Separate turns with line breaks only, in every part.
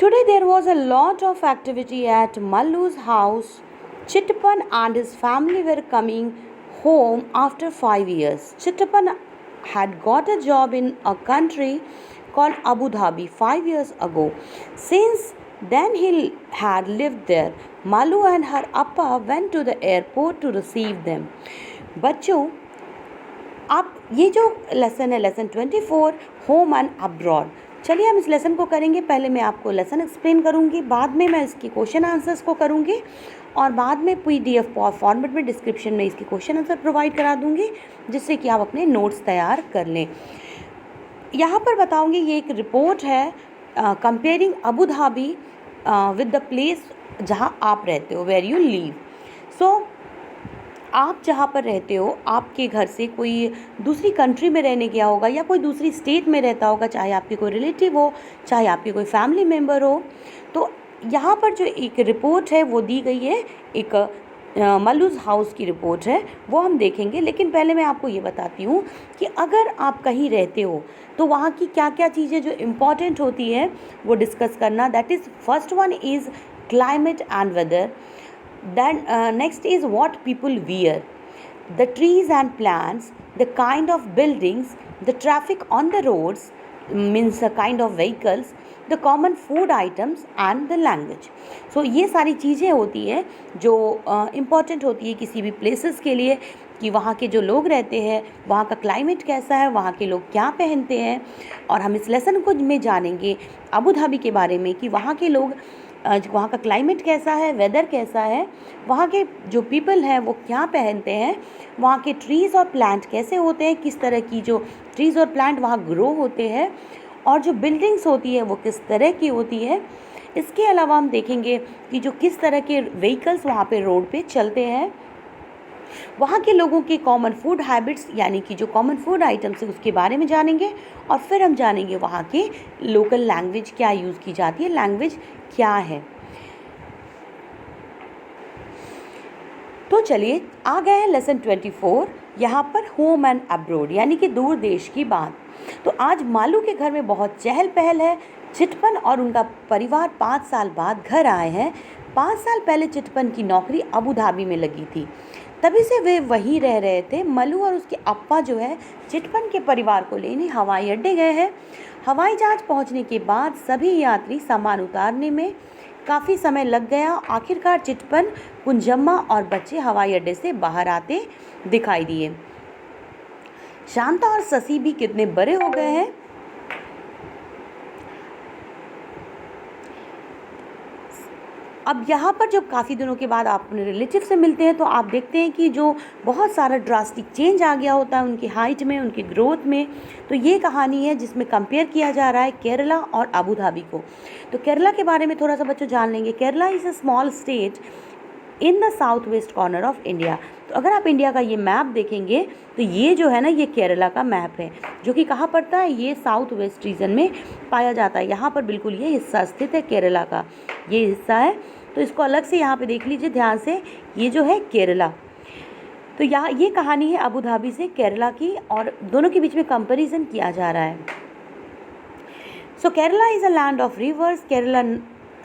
Today there was a lot of activity at Mallu's house. Chittapan and his family were coming home after 5 years. Chittapan had got a job in a country called Abu Dhabi 5 years ago. Since then he had lived there. Mallu and her appa went to the airport to receive them. बच्चों, आप ये जो lesson है lesson 24 home and abroad, चलिए हम इस lesson को करेंगे। पहले मैं आपको लेसन एक्सप्लेन करूँगी, बाद में मैं इसके क्वेश्चन आंसर्स को करूँगी और बाद में PDF फॉर्मेट में डिस्क्रिप्शन में इसके क्वेश्चन आंसर प्रोवाइड करा दूँगी, जिससे कि आप अपने नोट्स तैयार कर लें। यहाँ पर बताऊँगी, ये एक रिपोर्ट है comparing Abu Dhabi with the place जहाँ आप रहते हो, वेयर यू लीव। सो आप जहाँ पर रहते हो, आपके घर से कोई दूसरी कंट्री में रहने गया होगा या कोई दूसरी स्टेट में रहता होगा, चाहे आपके कोई रिलेटिव हो, चाहे आपके कोई फैमिली मेम्बर हो। तो यहाँ पर जो एक रिपोर्ट है वो दी गई है, एक मल्लूज़ हाउस की रिपोर्ट है, वो हम देखेंगे। लेकिन पहले मैं आपको ये बताती हूँ कि अगर आप कहीं रहते हो तो वहाँ की क्या क्या चीज़ें जो इम्पॉर्टेंट होती है वो डिस्कस करना। That is first one is climate and weather. Then next is what people wear, the trees and plants, the kind of buildings, the traffic on the roads, means the kind of vehicles, the common food items and the language. So ये सारी चीज़ें होती हैं जो important होती है किसी भी प्लेसेस के लिए, कि वहाँ के जो लोग रहते हैं वहाँ का क्लाइमेट कैसा है, वहाँ के लोग क्या पहनते हैं। और हम इस लेसन को में जानेंगे अबू धाबी के बारे में कि वहाँ के लोग, वहाँ का क्लाइमेट कैसा है, वेदर कैसा है, वहाँ के जो पीपल हैं वो क्या पहनते हैं, वहाँ के ट्रीज़ और प्लांट कैसे होते हैं, किस तरह की जो ट्रीज़ और प्लांट वहाँ ग्रो होते हैं, और जो बिल्डिंग्स होती है वो किस तरह की होती है। इसके अलावा हम देखेंगे कि जो किस तरह के व्हीकल्स वहाँ पे रोड पे चलते हैं, वहाँ के लोगों के कॉमन फूड हैबिट्स, यानी कि जो कॉमन फूड आइटम्स है उसके बारे में जानेंगे। और फिर हम जानेंगे वहाँ के लोकल लैंग्वेज क्या यूज़ की जाती है, लैंग्वेज क्या है। तो चलिए आ गए हैं लेसन 24, यहाँ पर होम एंड अब्रोड, यानी कि दूर देश की बात। तो आज मालू के घर में बहुत चहल पहल है। चिटपन और उनका परिवार 5 साल बाद घर आए हैं। 5 साल पहले चिटपन की नौकरी अबू धाबी में लगी थी, तभी से वे वहीं रह रहे थे। मल्लू और उसके अप्पा जो है चिटपन के परिवार को लेने हवाई अड्डे गए हैं। हवाई जहाज पहुंचने के बाद सभी यात्री सामान उतारने में काफ़ी समय लग गया। आखिरकार चिटपन, कुंजम्मा और बच्चे हवाई अड्डे से बाहर आते दिखाई दिए। शांता और शशि भी कितने बड़े हो गए हैं। अब यहाँ पर जब काफ़ी दिनों के बाद आप अपने रिलेटिव से मिलते हैं तो आप देखते हैं कि जो बहुत सारा ड्रास्टिक चेंज आ गया होता है उनकी हाइट में, उनकी ग्रोथ में। तो ये कहानी है जिसमें कंपेयर किया जा रहा है केरला और अबू धाबी को। तो केरला के बारे में थोड़ा सा बच्चों जान लेंगे। Kerala is a small state in the south west corner of India. तो अगर आप इंडिया का ये मैप देखेंगे तो ये जो है ना, ये केरला का मैप है, जो कि कहाँ पड़ता है, ये साउथ वेस्ट रीजन में पाया जाता है। यहाँ पर बिल्कुल ये हिस्सा स्थित है, केरला का ये हिस्सा है। तो इसको अलग से यहाँ पे देख लीजिए ध्यान से, ये जो है केरला। तो यहाँ ये कहानी है अबू धाबी से केरला की, और दोनों के बीच में कंपैरिजन किया जा रहा है। So Kerala is a land of rivers.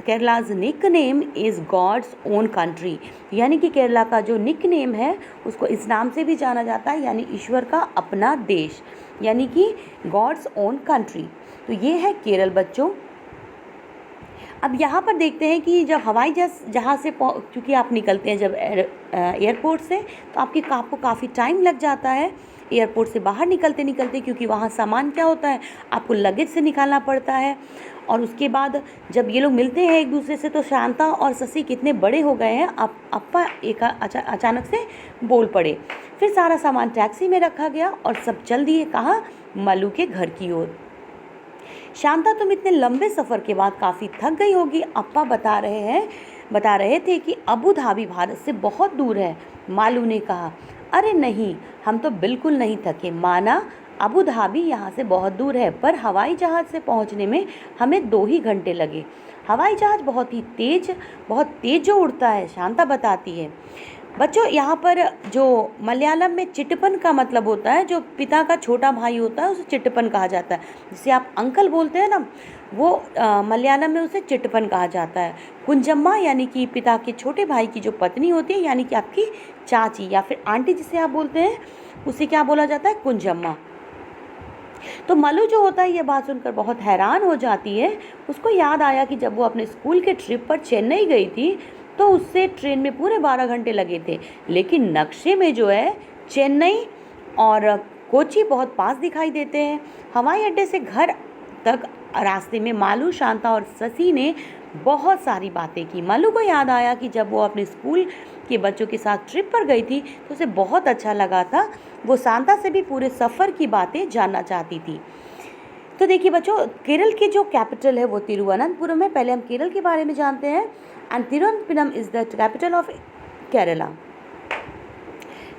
Kerala's nickname is God's own country, यानी कि केरला का जो निक नेम है उसको इस नाम से भी जाना जाता है, यानी ईश्वर का अपना देश, यानी कि गॉड्स ओन कंट्री। तो ये है केरल बच्चों। अब यहाँ पर देखते हैं कि जब हवाई जहाज़ से, क्योंकि आप निकलते हैं जब एयरपोर्ट से, तो आपको काफ़ी टाइम लग जाता है एयरपोर्ट से बाहर निकलते, क्योंकि वहाँ सामान क्या होता है, आपको लगेज से निकालना पड़ता है। और उसके बाद जब ये लोग मिलते हैं एक दूसरे से, तो शांता और शशि कितने बड़े हो गए हैं। अप्पा अचानक से बोल पड़े। फिर सारा सामान टैक्सी में रखा गया और सब चल दिए कहाँ, मल्लू के घर की ओर। शांता, तुम इतने लंबे सफ़र के बाद काफ़ी थक गई होगी। अप्पा बता रहे थे कि अबू धाबी भारत से बहुत दूर है। मालू ने कहा, अरे नहीं, हम तो बिल्कुल नहीं थके। माना अबू धाबी यहाँ से बहुत दूर है, पर हवाई जहाज़ से पहुँचने में हमें 2 ही घंटे लगे। हवाई जहाज़ बहुत तेज़ जो उड़ता है, शांता बताती है। बच्चों यहाँ पर जो मलयालम में चिटपन का मतलब होता है, जो पिता का छोटा भाई होता है उसे चिटपन कहा जाता है। जिसे आप अंकल बोलते हैं ना, वो मलयालम में उसे चिटपन कहा जाता है। कुंजम्मा यानी कि पिता के छोटे भाई की जो पत्नी होती है, यानी कि आपकी चाची या फिर आंटी जिसे आप बोलते हैं, उसे क्या बोला जाता है? कुंजम्मा। तो मल्लू जो होता है ये बात सुनकर बहुत हैरान हो जाती है। उसको याद आया कि जब वो अपने स्कूल के ट्रिप पर चेन्नई गई थी तो उससे ट्रेन में पूरे 12 घंटे लगे थे, लेकिन नक्शे में जो है चेन्नई और कोची बहुत पास दिखाई देते हैं। हवाई अड्डे से घर तक रास्ते में मालू, शांता और शशि ने बहुत सारी बातें की। मालू को याद आया कि जब वो अपने स्कूल के बच्चों के साथ ट्रिप पर गई थी तो उसे बहुत अच्छा लगा था। वो शांता से भी पूरे सफ़र की बातें जानना चाहती थी। तो देखिए बच्चों, केरल की जो कैपिटल है वो तिरुवनंतपुरम है। पहले हम केरल के बारे में जानते हैं। And Thiruvananthapuram is the capital of Kerala.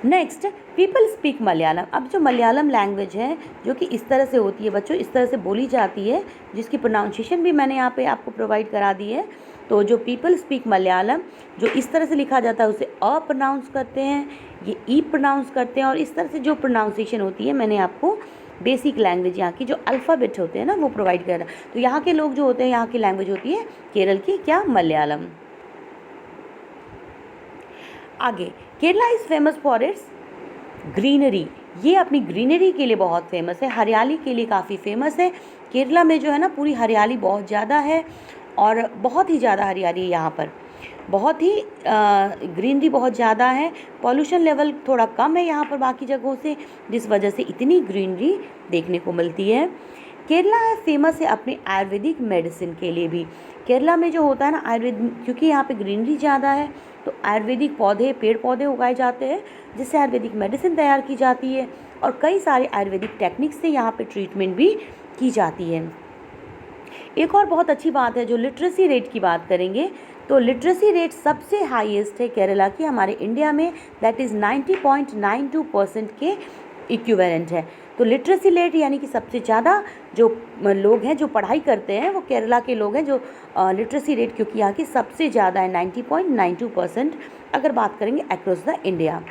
Next, people speak Malayalam. अब जो मलयालम लैंग्वेज है जो कि इस तरह से होती है बच्चों, इस तरह से बोली जाती है, जिसकी प्रोनाउंसिएशन भी मैंने यहाँ पे आपको प्रोवाइड करा दी है। तो जो पीपल स्पीक मलयालम, जो इस तरह से लिखा जाता है उसे अ प्रोनाउंस करते हैं, ये ई प्रोनाउंस करते हैं, और इस तरह से जो प्रोनाउंसिएशन होती है मैंने आपको बेसिक लैंग्वेज यहाँ की जो अल्फ़ाबेट होते हैं ना वो प्रोवाइड करा। तो यहाँ के लोग जो होते हैं, यहाँ की लैंग्वेज होती है केरल की क्या? मलयालम। आगे, Kerala is famous for its greenery. ये अपनी ग्रीनरी के लिए बहुत फेमस है, हरियाली के लिए काफ़ी फेमस है। केरला में जो है ना पूरी हरियाली बहुत ज़्यादा है, और बहुत ही ज़्यादा हरियाली है यहाँ पर, बहुत ही ग्रीनरी बहुत ज़्यादा है। पॉल्यूशन लेवल थोड़ा कम है यहाँ पर बाकी जगहों से, जिस वजह से इतनी ग्रीनरी देखने को मिलती है। केरला है फेमस है अपने आयुर्वेदिक मेडिसिन के लिए भी। केरला में जो होता है ना आयुर्वेद, क्योंकि यहाँ पे ग्रीनरी ज़्यादा है तो आयुर्वेदिक पौधे, पेड़ पौधे उगाए जाते हैं जिससे आयुर्वेदिक मेडिसिन तैयार की जाती है, और कई सारे आयुर्वेदिक टेक्निक से यहाँ पे ट्रीटमेंट भी की जाती है। एक और बहुत अच्छी बात है, जो लिटरेसी रेट की बात करेंगे तो लिटरेसी रेट सबसे हाईएस्ट है केरला की हमारे इंडिया में, दैट इज़ 90.92% के इक्विवेलेंट है। तो लिटरेसी रेट यानी कि सबसे ज़्यादा जो लोग हैं जो पढ़ाई करते हैं वो केरला के लोग हैं, जो लिटरेसी रेट क्योंकि यहाँ की सबसे ज़्यादा है 90.92% अगर बात करेंगे अक्रॉस द इंडिया।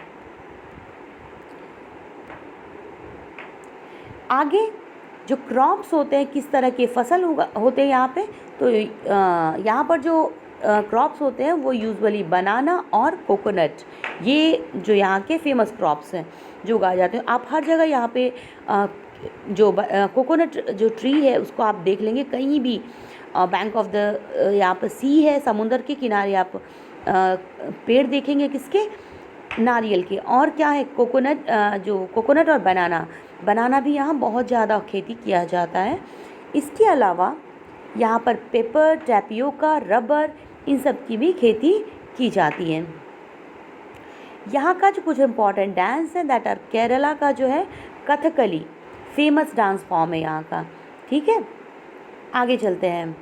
आगे जो क्रॉप्स होते हैं, किस तरह के फसल होते हैं यहाँ पे, तो यहाँ पर जो क्रॉप्स होते हैं वो यूजुअली बनाना और कोकोनट, ये जो यहाँ के फेमस क्रॉप्स हैं जो उगाए जाते हैं। आप हर जगह यहाँ पे जो कोकोनट जो ट्री है उसको आप देख लेंगे कहीं भी, बैंक ऑफ द यहाँ पर सी है, समुंदर के किनारे आप पेड़ देखेंगे किसके? नारियल के। और क्या है? कोकोनट, जो कोकोनट और बनाना भी यहाँ बहुत ज़्यादा खेती किया जाता है। इसके अलावा यहाँ पर पेपर, टैपियोका, रबर, इन सब की भी खेती की जाती है। यहाँ का जो कुछ इम्पॉर्टेंट डांस है दैट आर केरला का जो है कथकली, फेमस डांस फॉर्म है यहाँ का। ठीक है, आगे चलते हैं।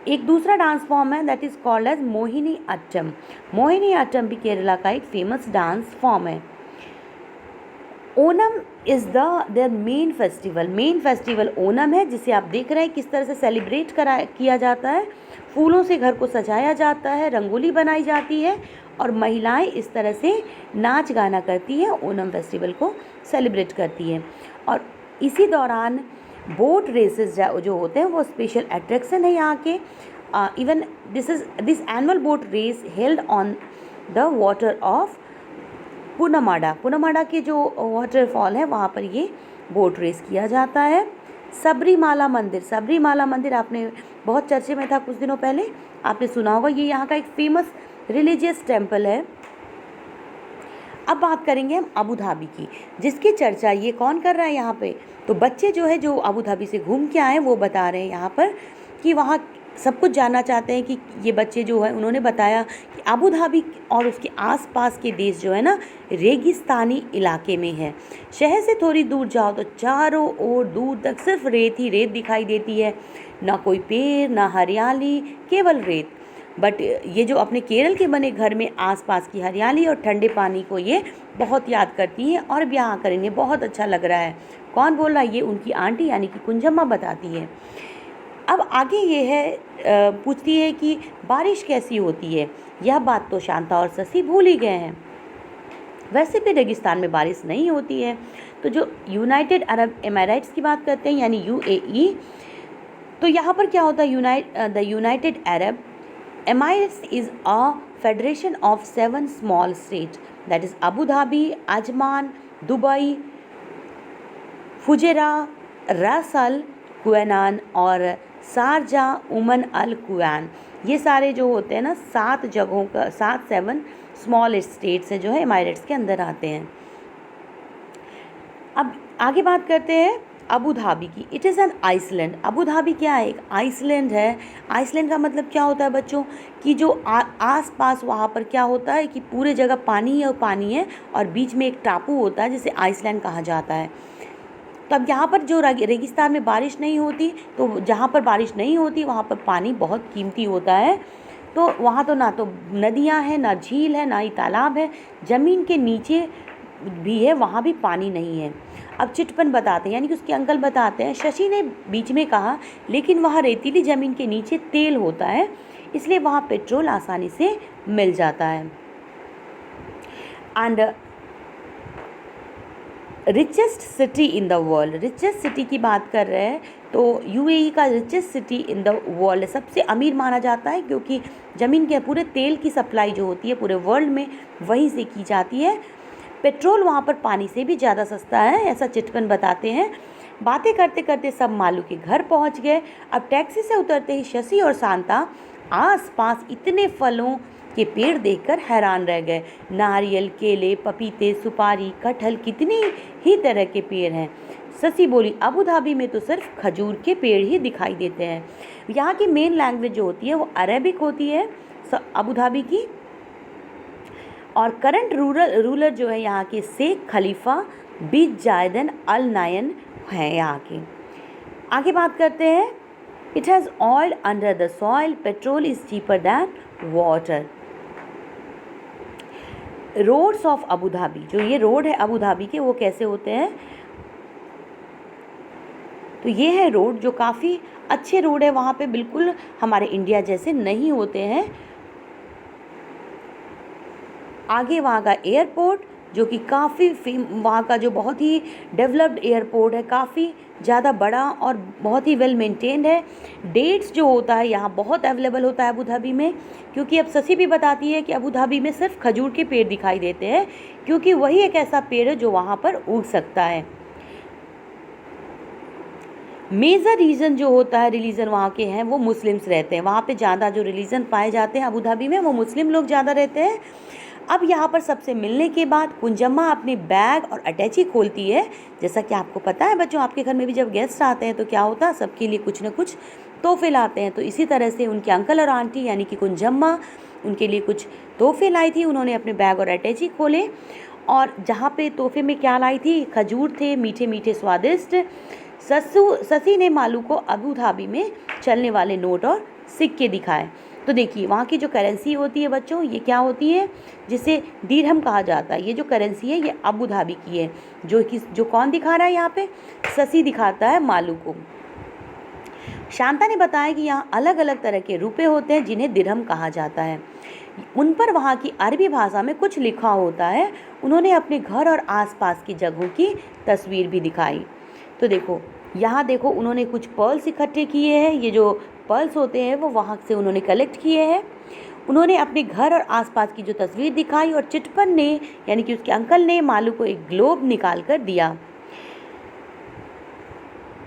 एक दूसरा डांस फॉर्म है that is called as Mohiniyattam. Mohiniyattam भी केरला का एक फेमस डांस फॉर्म है। Onam is their main festival Onam है, जिसे आप देख रहे हैं किस तरह से सेलिब्रेट किया जाता है। फूलों से घर को सजाया जाता है, रंगोली बनाई जाती है और महिलाएं इस तरह से नाच गाना करती हैं, ओनम फेस्टिवल को सेलिब्रेट करती हैं। और इसी दौरान बोट रेसेस जो होते हैं वो स्पेशल अट्रैक्शन है यहाँ के। Even this annual boat race held on the water of Punnamada के जो वाटरफॉल है वहाँ पर ये बोट रेस किया जाता है। सबरीमाला मंदिर आपने बहुत चर्चे में था कुछ दिनों पहले, आपने सुना होगा, ये यहाँ का एक फेमस रिलीजियस टेम्पल है। अब बात करेंगे हम अबू धाबी की, जिसकी चर्चा ये कौन कर रहा है यहाँ पे? तो बच्चे जो है जो अबू धाबी से घूम के आए वो बता रहे हैं यहाँ पर कि वहाँ सब कुछ जानना चाहते हैं कि ये बच्चे जो है उन्होंने बताया कि अबू धाबी और उसके आसपास के देश जो है ना रेगिस्तानी इलाके में है। शहर से थोड़ी दूर जाओ तो चारों ओर दूर तक सिर्फ रेत ही रेत दिखाई देती है, ना कोई पेड़ ना हरियाली, केवल रेत। बट ये जो अपने केरल के बने घर में आसपास की हरियाली और ठंडे पानी को ये बहुत याद करती हैं और भी यहाँ करेंगे, बहुत अच्छा लग रहा है। कौन बोल रहा है? ये उनकी आंटी यानी कि कुंजम्मा बताती है। अब आगे ये है, पूछती है कि बारिश कैसी होती है। यह बात तो शांता और शशि भूल ही गए हैं। वैसे भी रेगिस्तान में बारिश नहीं होती है। तो जो यूनाइटेड अरब एमिरेट्स की बात करते हैं यानी यूएई, तो यहाँ पर क्या होता है, the United Arab Emirates is a federation of 7 small state, that is Abu Dhabi, Ajman, Dubai, Fujairah, रास अल कुवैनान और शारजा उमन अल कुवैन। ये सारे जो होते हैं ना 7 जगहों का 7 स्मॉल स्टेट्स हैं जो है एमिरेट्स के अंदर आते हैं। अब आगे बात करते हैं Abu Dhabi. It is an island. Abu Dhabi है? एक आइसलैंड है। आइसलैंड का मतलब क्या होता है बच्चों कि जो आस पास वहाँ पर क्या होता है कि पूरे जगह पानी है और पानी है और बीच में एक टापू होता है जिसे आइसलैंड कहा जाता है। तो अब यहाँ पर जो रेगिस्तान में बारिश नहीं होती, तो जहाँ पर बारिश नहीं होती वहाँ पर पानी बहुत कीमती होता है। तो वहाँ तो ना तो नदियाँ हैं, ना झील है, ना ही तालाब है, ज़मीन के नीचे भी है, वहाँ भी पानी नहीं है। अब चिटपन बताते हैं यानी कि उसके अंकल बताते हैं, शशि ने बीच में कहा लेकिन वहाँ रेतीली ज़मीन के नीचे तेल होता है इसलिए वहाँ पेट्रोल आसानी से मिल जाता है। And richest city in the world, richest city की बात कर रहे हैं तो यूएई का richest city in the world, सबसे अमीर माना जाता है क्योंकि ज़मीन के पूरे तेल की सप्लाई जो होती है पूरे वर्ल्ड में वहीं से की जाती है। पेट्रोल वहाँ पर पानी से भी ज़्यादा सस्ता है, ऐसा चिटपन बताते हैं। बातें करते करते सब मालू के घर पहुँच गए। अब टैक्सी से उतरते ही शशि और शांता आस पास इतने फलों के पेड़ देखकर हैरान रह गए। नारियल, केले, पपीते, सुपारी, कटहल, कितनी ही तरह के पेड़ हैं। शशि बोली, अबू धाबी में तो सिर्फ खजूर के पेड़ ही दिखाई देते हैं। यहाँ की मेन लैंग्वेज जो होती है वो अरेबिक होती है अबू धाबी की। और करंट रूलर जो है यहाँ के शेख खलीफा बिन जायद अल नायन हैं यहाँ के। आगे बात करते हैं। It has oil under the soil, petrol is cheaper than water. Roads of Abu Dhabi ये रोड है अबू धाबी के वो कैसे होते हैं? तो ये है रोड जो काफ़ी अच्छे रोड है, वहाँ पे बिल्कुल हमारे इंडिया जैसे नहीं होते हैं। आगे वहाँ का एयरपोर्ट जो कि काफ़ी वहाँ का जो बहुत ही डेवलप्ड एयरपोर्ट है, काफ़ी ज़्यादा बड़ा और बहुत ही वेल मेंटेन्ड है। डेट्स जो होता है यहाँ बहुत अवेलेबल होता है अबू धाबी में, क्योंकि अब शशि भी बताती है कि अबू धाबी में सिर्फ खजूर के पेड़ दिखाई देते हैं क्योंकि वही एक ऐसा पेड़ है जो वहाँ पर उग सकता है। मेजर रीज़न जो होता है रिलीजन वहाँ के हैं वो मुस्लिम्स रहते हैं। वहाँ पे ज़्यादा जो रिलीजन पाए जाते हैं अबू धाबी में वो मुस्लिम लोग ज़्यादा रहते हैं। अब यहाँ पर सबसे मिलने के बाद कुंजम्मा अपने बैग और अटैची खोलती है। जैसा कि आपको पता है बच्चों, आपके घर में भी जब गेस्ट आते हैं तो क्या होता है, सबके लिए कुछ न कुछ तोहफे लाते हैं। तो इसी तरह से उनके अंकल और आंटी यानी कि कुंजम्मा उनके लिए कुछ तोहफे लाई थी। उन्होंने अपने बैग और अटैची खोले और जहाँ पे तोहफे में क्या लाई थी, खजूर थे, मीठे मीठे स्वादिष्ट। शशि ने मालू को अबू धाबी में चलने वाले नोट और सिक्के दिखाए। तो देखिए वहाँ की जो करेंसी होती है बच्चों, ये क्या होती है, जिसे दिरहम कहा जाता है। ये जो करेंसी है ये अबू धाबी की है। जो कौन दिखा रहा है यहाँ पे, शशि दिखाता है मालू को। शांता ने बताया कि यहाँ अलग अलग तरह के रुपए होते हैं जिन्हें दिरहम कहा जाता है। उन पर वहाँ की अरबी भाषा में कुछ लिखा होता है। उन्होंने अपने घर और आसपास की जगहों की तस्वीर भी दिखाई। तो देखो यहाँ देखो उन्होंने कुछ पर्ल्स इकट्ठे किए हैं। ये जो पर्ल्स होते हैं वो वहाँ से उन्होंने कलेक्ट किए हैं। उन्होंने अपने घर और आसपास की जो तस्वीर दिखाई और चिटपन ने यानी कि उसके अंकल ने मालू को एक ग्लोब निकाल कर दिया।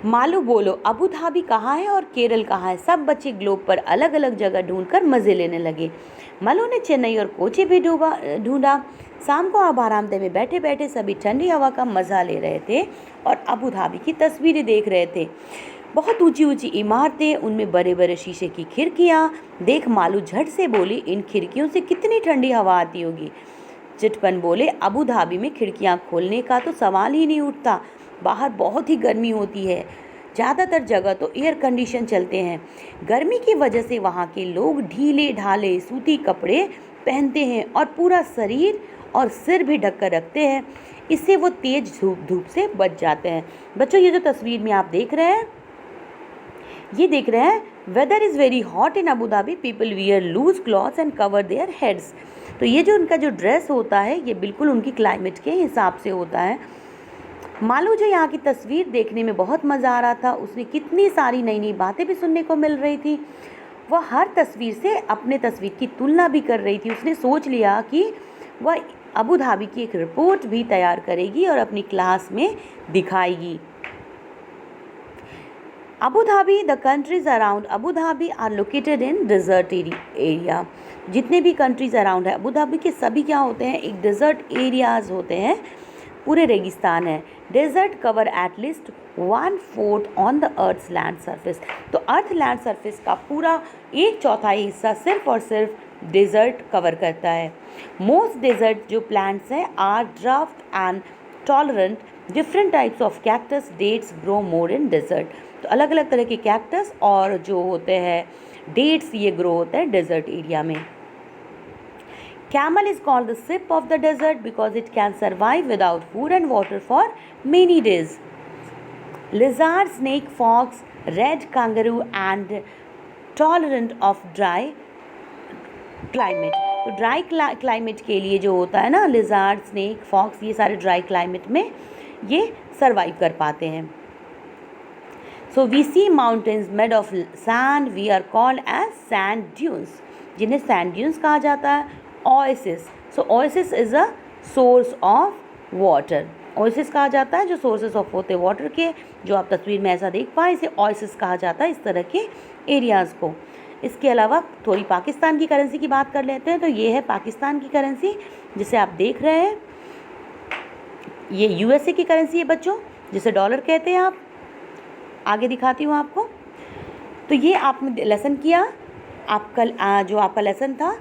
मालू बोलो, अबू धाबी कहाँ है और केरल कहाँ है? सब बच्चे ग्लोब पर अलग अलग जगह ढूंढकर मज़े लेने लगे। मालू ने चेन्नई और कोची भी ढूंढा। शाम को अब आरामदेह में बैठे बैठे सभी ठंडी हवा का मज़ा ले रहे थे और अबू धाबी की तस्वीरें देख रहे थे। बहुत ऊंची ऊंची इमारतें, उनमें बड़े बड़े शीशे की खिड़कियाँ देख मालू झट से बोली, इन खिड़कियों से कितनी ठंडी हवा आती होगी। चिटपन बोले, अबू धाबी में खिड़कियाँ खोलने का तो सवाल ही नहीं उठता, बाहर बहुत ही गर्मी होती है। ज़्यादातर जगह तो एयर कंडीशन चलते हैं। गर्मी की वजह से वहाँ के लोग ढीले ढाले सूती कपड़े पहनते हैं और पूरा शरीर और सिर भी ढक कर रखते हैं। इससे वो तेज धूप से बच जाते हैं। बच्चों ये जो तस्वीर में आप देख रहे हैं ये देख रहे हैं, weather is very hot in Abu Dhabi, people wear loose clothes and cover their heads. तो ये जो उनका जो ड्रेस होता है ये बिल्कुल उनकी क्लाइमेट के हिसाब से होता है। मालू जो यहाँ की तस्वीर देखने में बहुत मज़ा आ रहा था, उसने कितनी सारी नई नई बातें भी सुनने को मिल रही थी। वह हर तस्वीर से अपने तस्वीर की तुलना भी कर रही थी। उसने सोच लिया कि वह अबू धाबी की एक रिपोर्ट भी तैयार करेगी और अपनी क्लास में दिखाएगी। Abu Dhabi, the countries around Abu Dhabi are located in desert area. जितने भी कंट्रीज़ अराउंड है अबू धाबी के, सभी क्या होते हैं, एक डिज़र्ट एरियाज़ होते हैं, पूरे रेगिस्तान है। Desert cover at least 1/4 on the earth's land surface. तो अर्थ लैंड सरफेस का पूरा 1/4 हिस्सा सिर्फ और सिर्फ डेजर्ट कवर करता है। मोस्ट डेजर्ट जो प्लांट्स हैं are drought and tolerant. Different types of cactus dates grow more in desert. तो अलग अलग तरह के कैक्टस और जो होते हैं डेट्स, ये ग्रो होते हैं डेजर्ट एरिया में। Camel is called the ship of the desert because it can survive without food and water for many days. Lizard, snake, fox, red kangaroo and tolerant of dry climate. तो dry climate के लिए जो होता है ना, lizard, snake, fox, ये सारे dry climate में ये सर्वाइव कर पाते हैं। So we see mountains made of sand, we are called as sand dunes, जिन्हें सैंड ड्यून्स कहा जाता है। Oasis, so oasis is a source of water. Oasis कहा जाता है जो सोर्सेस ऑफ होते हैं वाटर के, जो आप तस्वीर में ऐसा देख पाए, इसे ओएसिस कहा जाता है इस तरह के एरियाज़ को। इसके अलावा थोड़ी पाकिस्तान की करेंसी की बात कर लेते हैं। तो ये है पाकिस्तान की करेंसी जिसे आप देख रहे हैं। ये यूएसए की करेंसी है बच्चों, जिसे डॉलर कहते हैं। आप आगे दिखाती हूँ आपको। तो ये आपने लेसन किया, आपका जो आपका लेसन था,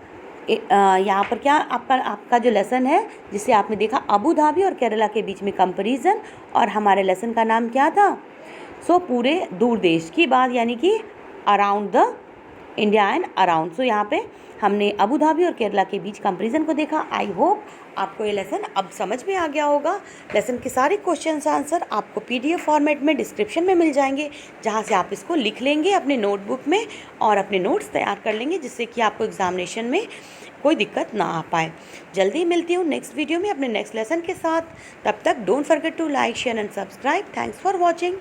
यहाँ पर क्या आपका जो लेसन है, जिसे आपने देखा अबू धाबी और केरला के बीच में कंपैरिजन, और हमारे लेसन का नाम क्या था? सो पूरे दूर देश की बात, यानी कि around the India and around. So यहाँ पे हमने अबू धाबी और केरला के बीच कंपैरिजन को देखा। आई होप आपको ये लेसन अब समझ में आ गया होगा। लेसन के सारे क्वेश्चंस आंसर आपको पीडीएफ फॉर्मेट में डिस्क्रिप्शन में मिल जाएंगे, जहाँ से आप इसको लिख लेंगे अपने नोटबुक में और अपने नोट्स तैयार कर लेंगे, जिससे कि आपको एग्जामिनेशन में कोई दिक्कत ना आ पाए। जल्दी मिलती हूँ नेक्स्ट वीडियो में अपने नेक्स्ट लेसन के साथ। तब तक don't forget to like, share and subscribe. Thanks for watching.